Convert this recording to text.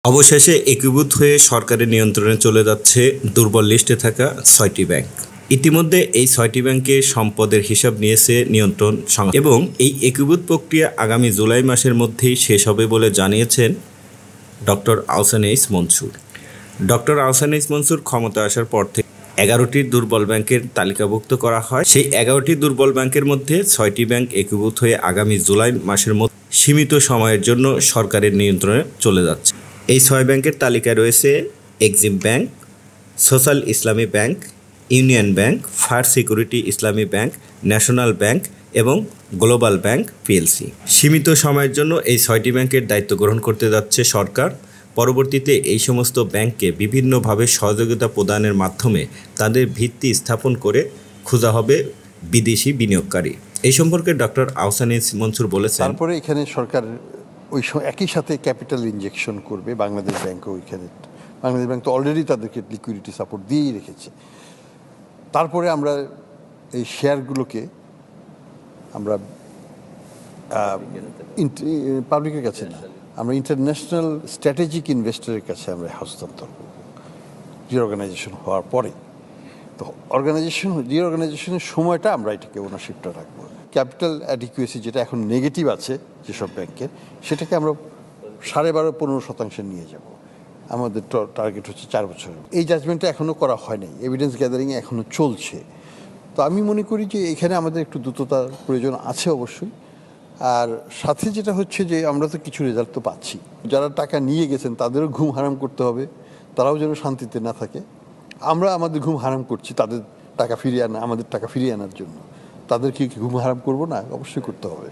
অবশেষে একীভূত হয়ে সরকারের নিয়ন্ত্রণে চলে যাচ্ছে দুর্বল লিস্টে থাকা ৬টি ব্যাংক। ইতিমধ্যে এই ৬টি ব্যাংকের সম্পদের হিসাব নিয়েছে নিয়ন্ত্রণ সংস্থা এবং এই একীভূত প্রক্রিয়া আগামী জুলাই মাসের মধ্যেই শেষ হবে বলে জানিয়েছেন doctor Ahsan H Mansur. Doctor Ahsan H Mansur ক্ষমতা আসার পর থেকে ১১টি দুর্বল ব্যাংকের তালিকাভুক্ত করা হয়। সেই ১১টি দুর্বল ব্যাংকের মধ্যে ৬টি ব্যাংক একীভূত হয়ে আগামী জুলাই মাসের মধ্যে সীমিত সময়ের জন্য সরকারের নিয়ন্ত্রণে চলে যাচ্ছে। এই ৬ ব্যাংকের তালিকায় রয়েছে এক্সিম ব্যাংক, সোশ্যাল ইসলামী bank, union bank, first security ইসলামী ব্যাংক, ন্যাশনাল ব্যাংক এবং গ্লোবাল ব্যাংক পিএলসি। সীমিত সময়ের জন্য এই ৬টি ব্যাংকের দায়িত্ব গ্রহণ করতে যাচ্ছে সরকার। পরবর্তীতে এই সমস্ত ব্যাংককে বিভিন্নভাবে সহযোগিতা প্রদানের মাধ্যমে তাদের ভিত্তি স্থাপন করে খোঁজা হবে বিদেশি বিনিয়োগকারী। এই সম্পর্কে ডক্টর আহসান এইচ মনসুর বলেছেন, তারপরে এখানে সরকার ওই একই সাথে ক্যাপিটাল ইনজেকশন করবে বাংলাদেশ ব্যাংকও। ওইখানে বাংলাদেশ ব্যাংক তো অলরেডি তাদেরকে লিকুইডিটি সাপোর্ট দিয়েই রেখেছে। তারপরে আমরা এই শেয়ারগুলোকে আমরা পাবলিকের কাছে না, আমরা ইন্টারন্যাশনাল স্ট্র্যাটেজিক ইনভেস্টরের কাছে আমরা হস্তান্তর করব রিঅর্গানাইজেশন হওয়ার পরে। তো রিঅর্গানাইজেশনের সময়টা আমরা এটাকে ওনারশিপটা রাখবো। ক্যাপিটাল অ্যাডিকুয়েসি যেটা এখন নেগেটিভ আছে যেসব ব্যাংকের, সেটাকে আমরা 12.5-15% নিয়ে যাব। আমাদের টার্গেট হচ্ছে 4 বছর। এই জাজমেন্টটা এখনও করা হয় নাই, এভিডেন্স গ্যাদারিংয়ে এখনও চলছে। তো আমি মনে করি যে এখানে আমাদের একটু দ্রুততার প্রয়োজন আছে অবশ্যই। আর সাথে যেটা হচ্ছে যে আমরা তো কিছু রেজাল্ট তো পাচ্ছি, যারা টাকা নিয়ে গেছেন তাদেরও ঘুম হারাম করতে হবে, তারাও যেন শান্তিতে না থাকে। আমরা আমাদের ঘুম হারাম করছি তাদের টাকা ফিরিয়ে আমাদের টাকা ফিরিয়ে আনার জন্য, তাদেরকে ঘুম হারাম করবো না? অবশ্যই করতে হবে।